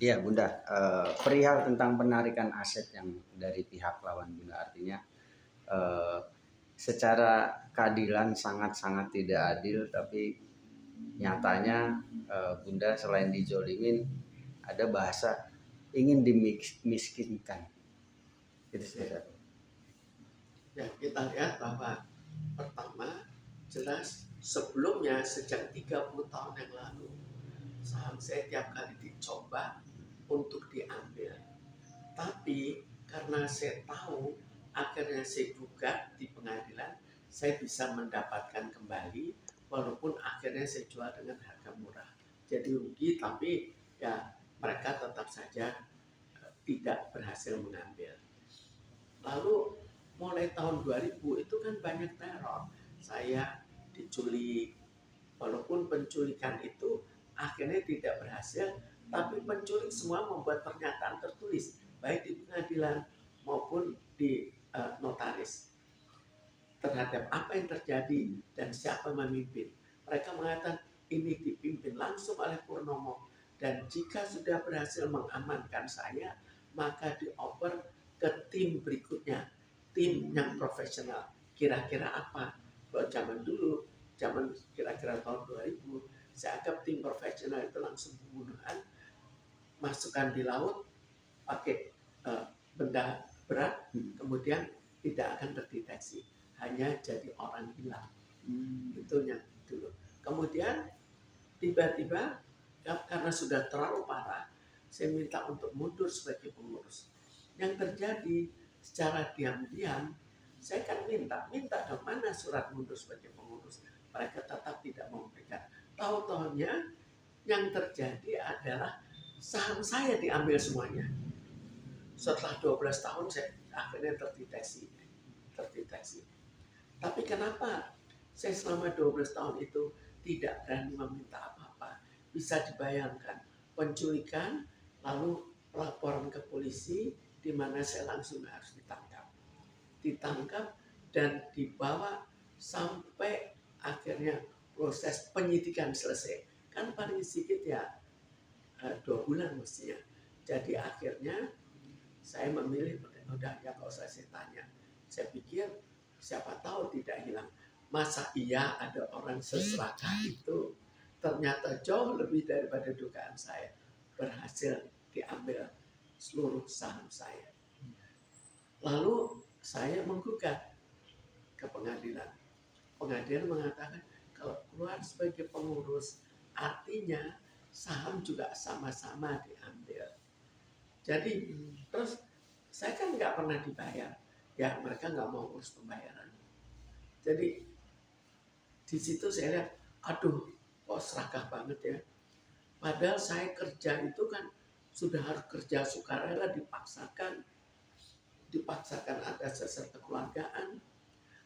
Iya Bunda, perihal tentang penarikan aset yang dari pihak lawan Bunda, artinya eh, secara keadilan sangat-sangat tidak adil, tapi nyatanya Bunda selain dijolimin ada bahasa ingin dimiskinkan. Itu sih. Ya, ya, kita lihat bahwa pertama jelas sebelumnya sejak 30 tahun yang lalu saham saya tiap kali dicoba untuk diambil. Tapi karena saya tahu akhirnya saya gugat di pengadilan, saya bisa mendapatkan kembali walaupun akhirnya saya jual dengan harga murah. Jadi rugi tapi ya mereka tetap saja tidak berhasil mengambil. Lalu mulai tahun 2000 itu kan banyak teror. Saya diculik, walaupun penculikan itu akhirnya tidak berhasil, tapi penculik semua membuat pernyataan tertulis, baik di pengadilan maupun di notaris terhadap apa yang terjadi dan siapa memimpin. Mereka mengatakan ini dipimpin langsung oleh Purnomo dan jika sudah berhasil mengamankan saya, maka dioper ke tim berikutnya, tim yang profesional. Kira-kira apa? Kalau zaman dulu, zaman kira-kira tahun 2000, saya anggap tim profesional itu langsung pembunuhan, masukkan di laut, pakai benda berat, kemudian tidak akan terdeteksi, hanya jadi orang hilang. Itu yang dulu. Kemudian tiba-tiba karena sudah terlalu parah, saya minta untuk mundur sebagai pengurus. Yang terjadi secara diam-diam, saya kan minta dong mana surat mundur sebagai pengurus. Mereka tetap tidak memberikan. Tahu-tahunya yang terjadi adalah saham saya diambil semuanya. Setelah 12 tahun saya akhirnya terdeteksi. Tapi kenapa saya selama 12 tahun itu tidak berani meminta apa-apa? Bisa dibayangkan, penculikan, lalu laporan ke polisi, di mana saya langsung harus ditangkap dan dibawa sampai akhirnya proses penyidikan selesai. Kan paling sedikit ya 2 bulan mestinya. Jadi akhirnya saya memilih, udah ya kalau saya tanya, saya pikir siapa tahu tidak hilang. Masa iya ada orang seserakah itu, ternyata jauh lebih daripada dugaan saya, berhasil diambil seluruh saham saya. Lalu saya menggugat ke pengadilan. Pengadilan mengatakan kalau keluar sebagai pengurus artinya saham juga sama-sama diambil. Jadi terus saya kan nggak pernah dibayar, ya mereka nggak mau urus pembayaran. Jadi di situ saya lihat, aduh, kok serakah banget ya. Padahal saya kerja itu kan sudah harus kerja sukarela, dipaksakan atas dasar kekeluargaan.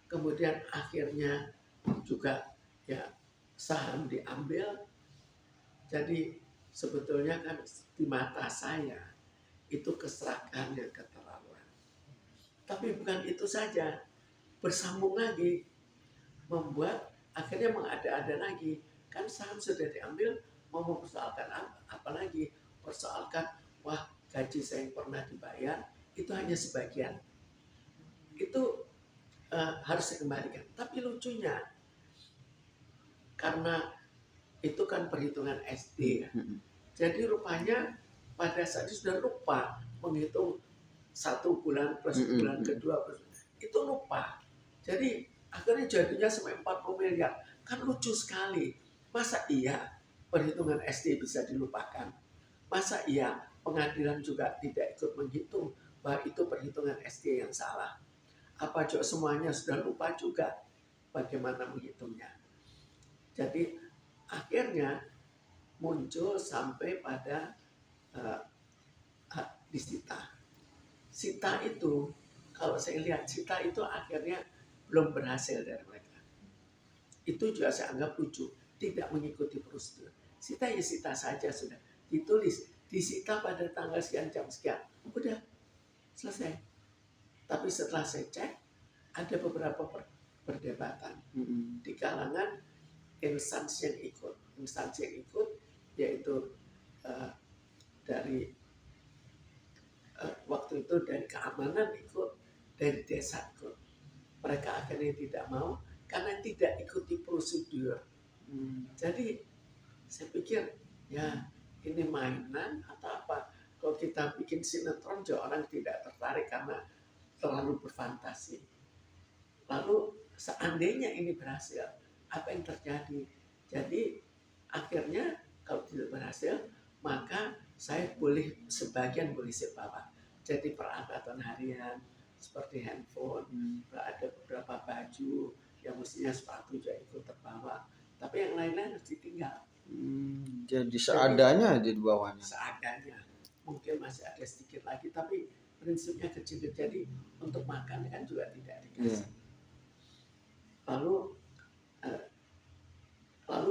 Kemudian akhirnya juga ya saham diambil. Jadi sebetulnya kan di mata saya itu keserakahan yang keterlaluan. Tapi bukan itu saja, bersambung lagi, membuat akhirnya mengada-ada lagi. Kan saham sudah diambil, mau mempersoalkan apa lagi? Persoalkan, wah gaji saya yang pernah dibayar, itu hanya sebagian. Itu harus dikembalikan. Tapi lucunya, karena itu kan perhitungan SD ya. Jadi rupanya pada saat itu sudah lupa menghitung 1 bulan plus bulan kedua itu lupa. Jadi akhirnya jadinya sampai 40 miliar. Kan lucu sekali. Masa iya perhitungan SD bisa dilupakan? Masa iya pengadilan juga tidak ikut menghitung bahwa itu perhitungan SD yang salah? Apa juga semuanya sudah lupa juga bagaimana menghitungnya? Jadi akhirnya muncul sampai pada disita. Sita itu, kalau saya lihat Sita itu akhirnya belum berhasil dari mereka. Itu juga saya anggap lucu, tidak mengikuti prosedur. Sita ya sita saja sudah, ditulis disita pada tanggal sekian jam sekian, udah selesai. Tapi setelah saya cek, ada beberapa perdebatan di kalangan instansi yang ikut yaitu dari dari waktu itu dari keamanan ikut, dari desa ikut. Mereka akhirnya tidak mau karena tidak ikuti prosedur. Jadi saya pikir ya ini mainan atau apa? Kalau kita bikin sinetron juga orang tidak tertarik karena terlalu berfantasi. Lalu seandainya ini berhasil, apa yang terjadi? Jadi akhirnya kalau tidak berhasil, maka saya boleh sebagian boleh saya bawa. Jadi peralatan harian seperti handphone, ada beberapa baju yang mestinya sepatu juga ikut terbawa. Tapi yang lain-lain harus ditinggal. Jadi seadanya di bawahnya. Seadanya. Mungkin masih ada sedikit lagi, tapi prinsipnya kecil. Jadi untuk makan kan juga tidak dikasih. Lalu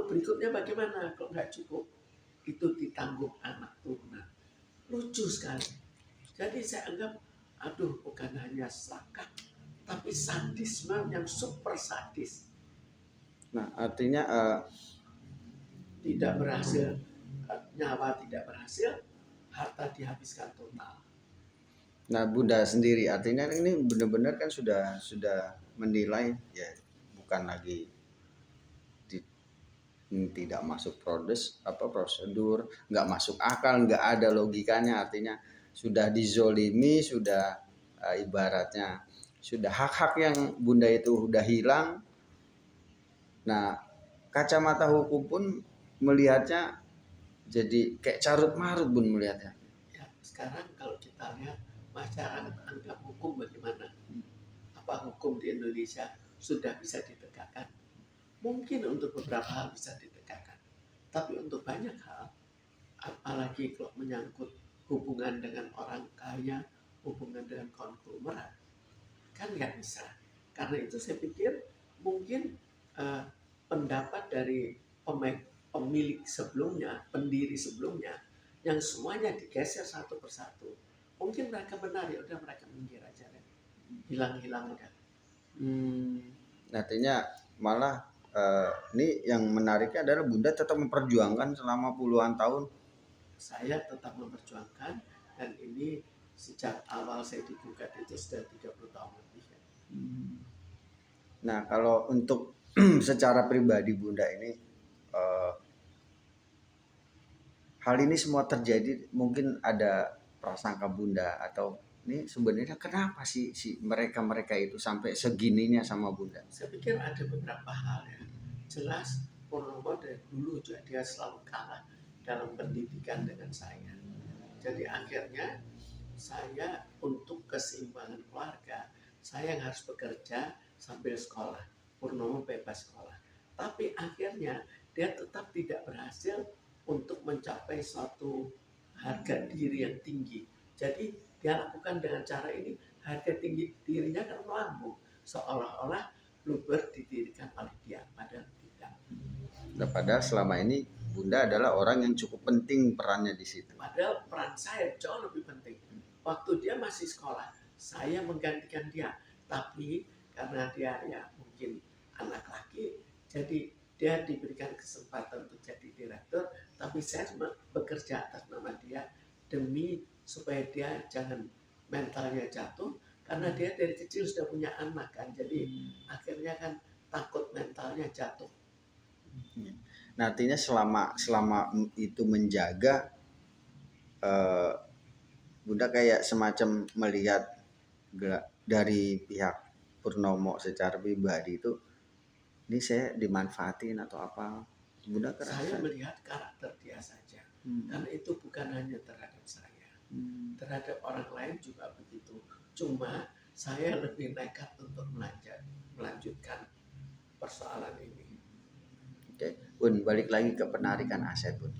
berikutnya bagaimana kalau nggak cukup? Itu ditanggung anak turunan. Lucu sekali. Jadi saya anggap, aduh bukan hanya serakah, tapi sadisme yang super sadis. Nah, artinya Tidak berhasil, nyawa tidak berhasil, harta dihabiskan total. nah Bunda sendiri artinya ini benar-benar kan sudah menilai ya bukan lagi tidak masuk prosedur, nggak masuk akal, nggak ada logikanya, artinya sudah dizolimi, sudah ibaratnya sudah hak-hak yang Bunda itu udah hilang. Nah, kacamata hukum pun melihatnya jadi kayak carut marut Bun melihatnya. Ya, sekarang kalau kita lihat masyarakat anggap hukum bagaimana? Apa hukum di Indonesia sudah bisa ditegakkan? Mungkin untuk beberapa hal bisa ditegakkan, tapi untuk banyak hal, apalagi kalau menyangkut hubungan dengan orang kaya, hubungan dengan konglomerat, kan nggak bisa. Karena itu saya pikir mungkin pendapat dari pemilik sebelumnya, pendiri sebelumnya, yang semuanya digeser satu persatu, mungkin mereka benar, ya udah mereka minggir aja deh, hilang-hilang udah. Artinya malah ini yang menariknya adalah Bunda tetap memperjuangkan selama puluhan tahun. Saya tetap memperjuangkan, dan ini sejak awal saya digugat itu sudah 30 tahun lebih. Nah, kalau untuk secara pribadi Bunda ini hal ini semua terjadi, mungkin ada prasangka Bunda atau ini sebenarnya kenapa sih mereka itu sampai segininya sama Bunda? Saya pikir ada beberapa hal ya. Jelas Purnomo dari dulu juga dia selalu kalah dalam pendidikan dengan saya. Jadi akhirnya saya untuk keseimbangan keluarga, saya yang harus bekerja sambil sekolah. Purnomo bebas sekolah. Tapi akhirnya dia tetap tidak berhasil untuk mencapai suatu harga diri yang tinggi. Jadi dia lakukan dengan cara ini, harga tinggi dirinya kan melambung, seolah-olah Bluebird didirikan oleh dia, padahal tidak. Nah, padahal selama ini Bunda adalah orang yang cukup penting perannya di situ. Padahal peran saya jauh lebih penting. Waktu dia masih sekolah, saya menggantikan dia. Tapi karena dia ya mungkin anak laki, jadi dia diberikan kesempatan untuk jadi direktur, tapi saya bekerja atas nama dia demi supaya dia jangan mentalnya jatuh, karena dia dari kecil sudah punya anak kan, jadi akhirnya kan takut mentalnya jatuh. Nah, artinya selama itu menjaga Bunda kayak semacam melihat dari pihak Purnomo secara pribadi itu ini saya dimanfaatin atau apa? Bunda Saya melihat karakter dia saja, karena itu bukan hanya terhadap saya, terhadap orang lain juga begitu. Cuma saya lebih nekat untuk melanjutkan persoalan ini. Oke, Bun, balik lagi ke penarikan aset, Bun.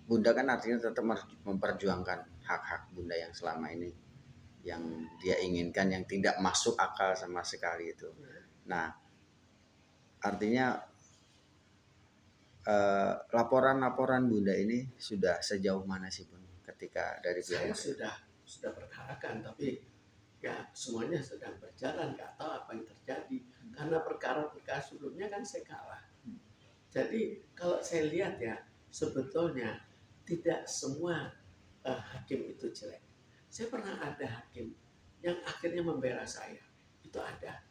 Bunda kan artinya tetap memperjuangkan hak-hak Bunda yang selama ini yang dia inginkan, yang tidak masuk akal sama sekali itu. Nah, artinya laporan-laporan Bunda ini sudah sejauh mana sih Bun? Ketika dari Saya pihak sudah perkarakan, tapi ya semuanya sedang berjalan, nggak tahu apa yang terjadi. Karena perkara-perkara sebelumnya kan saya kalah. Jadi kalau saya lihat ya, sebetulnya tidak semua hakim itu jelek. Saya pernah ada hakim yang akhirnya membela saya, itu ada.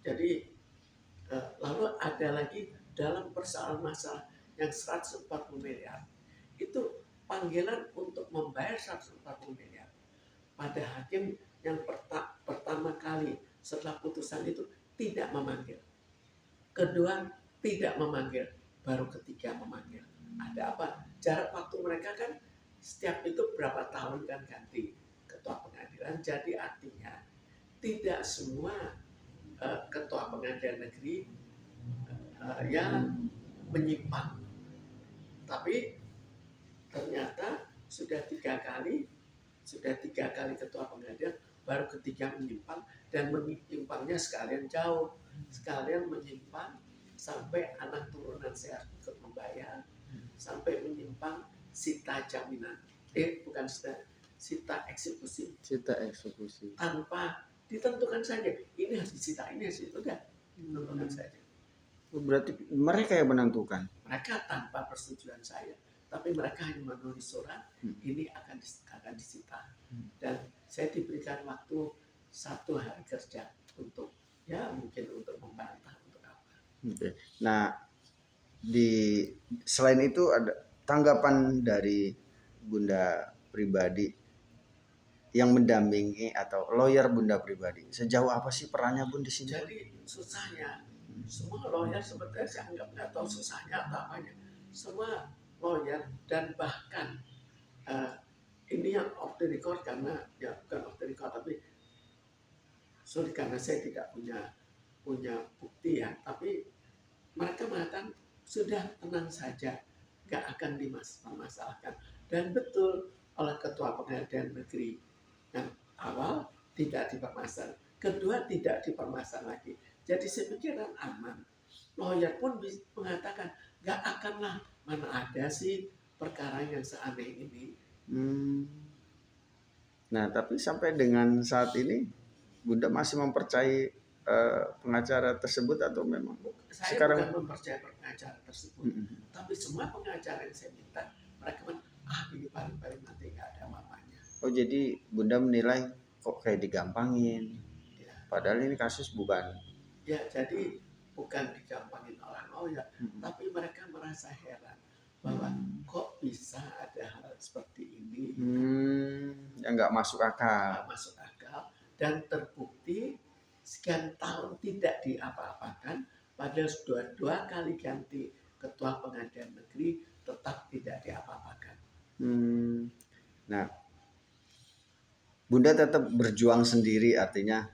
Jadi lalu ada lagi dalam persoalan masalah yang 140 miliar, itu panggilan untuk membayar 140 miliar pada hakim yang pertama kali setelah putusan itu tidak memanggil, kedua tidak memanggil, baru ketiga memanggil. Ada apa? Jarak waktu mereka kan setiap itu berapa tahun kan ganti ketua pengadilan, jadi artinya tidak semua ketua pengadilan negeri yang menyimpang, tapi ternyata sudah tiga kali ketua pengadilan, baru ketiga menyimpang, dan menyimpangnya sekalian jauh, sekalian menyimpang sampai anak turunan saya ikut membayar, sampai menyimpang sita jaminan, bukan sita eksekusi, tanpa ditentukan saja ini harus disita, ini harus itu, udah ditentukan saja. Berarti mereka yang menentukan. Mereka tanpa persetujuan saya, tapi mereka hanya menulis surat ini akan disita, dan saya diberikan waktu 1 hari kerja untuk mungkin untuk membantah untuk apa. Oke. Nah, selain itu ada tanggapan dari Bunda pribadi yang mendampingi atau lawyer Bunda pribadi. Sejauh apa sih perannya Bun di sini? Jadi susahnya semua lawyer sebetulnya saya nggak tahu susahnya atau apanya. Semua lawyer, dan bahkan ini yang off the record, karena bukan off the record tapi sulit karena saya tidak punya bukti ya. Tapi mereka mengatakan sudah tenang saja, nggak akan dimasalahkan. Dan betul, oleh ketua pengadilan negeri yang awal tidak dipermasalahkan, kedua tidak dipermasalahkan lagi. Jadi saya pikiran aman. Lawyer pun mengatakan nggak akanlah, mana ada sih perkara yang seaneh ini. Nah, tapi sampai dengan saat ini Bunda masih mempercayai pengacara tersebut atau memang Saya sekarang bukan mempercayai pengacara tersebut, tapi semua pengacara yang saya minta, mereka ini paling nanti nggak ada apa-apanya. Oh, jadi Bunda menilai kok kayak digampangin, Ya. padahal ini kasus bukan. Ya, jadi bukan digampangin orang lawyer, tapi mereka merasa heran bahwa kok bisa ada hal seperti ini, yang nggak masuk akal. nggak masuk akal, dan terbukti sekian tahun tidak diapa-apakan, padahal sudah 2 kali ganti ketua pengadilan negeri tetap tidak diapa-apakan. Nah, Bunda tetap berjuang sendiri, artinya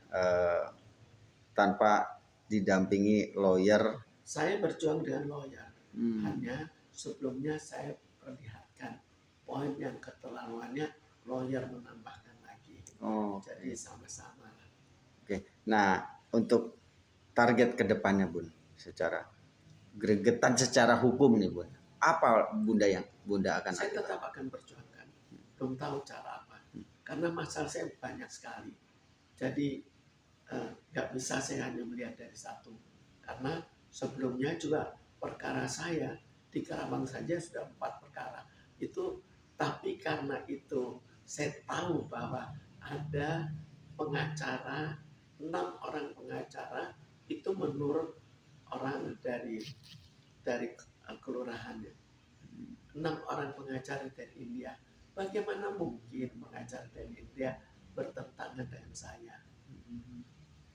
tanpa didampingi lawyer. Saya berjuang dengan lawyer, hanya sebelumnya saya perlihatkan poin yang keterlaluannya, lawyer menambahkan lagi. Jadi sama-sama. Oke. Nah, untuk target kedepannya Bun, secara gregetan secara hukum nih Bun, apa Bunda akan? Saya tetap akan perjuangkan, belum tahu cara apa, karena masalah saya banyak sekali. Jadi nggak bisa saya hanya melihat dari satu, karena sebelumnya juga perkara saya di Karawang saja sudah 4 perkara itu, tapi karena itu saya tahu bahwa ada pengacara, 6 orang pengacara itu menurut orang dari kelurahannya, 6 orang pengacara dari India. Bagaimana mungkin pengacara dari India bertentangan dengan saya?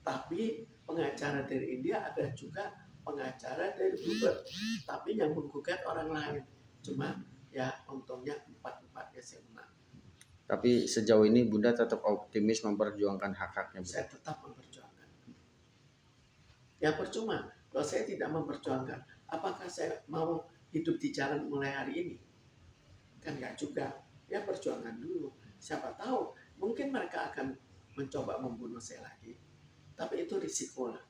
Tapi pengacara dari India ada juga pengacara dari Uber, tapi yang menggugat orang lain. Cuma ya untungnya 4-4-nya saya menang. Tapi sejauh ini Bunda tetap optimis memperjuangkan hak-haknya. Saya tetap memperjuangkan. Ya percuma kalau saya tidak memperjuangkan, apakah saya mau hidup di jalan mulai hari ini? Kan nggak juga. Ya perjuangan dulu. Siapa tahu mungkin mereka akan mencoba membunuh saya lagi. Tapi itu risiko lah.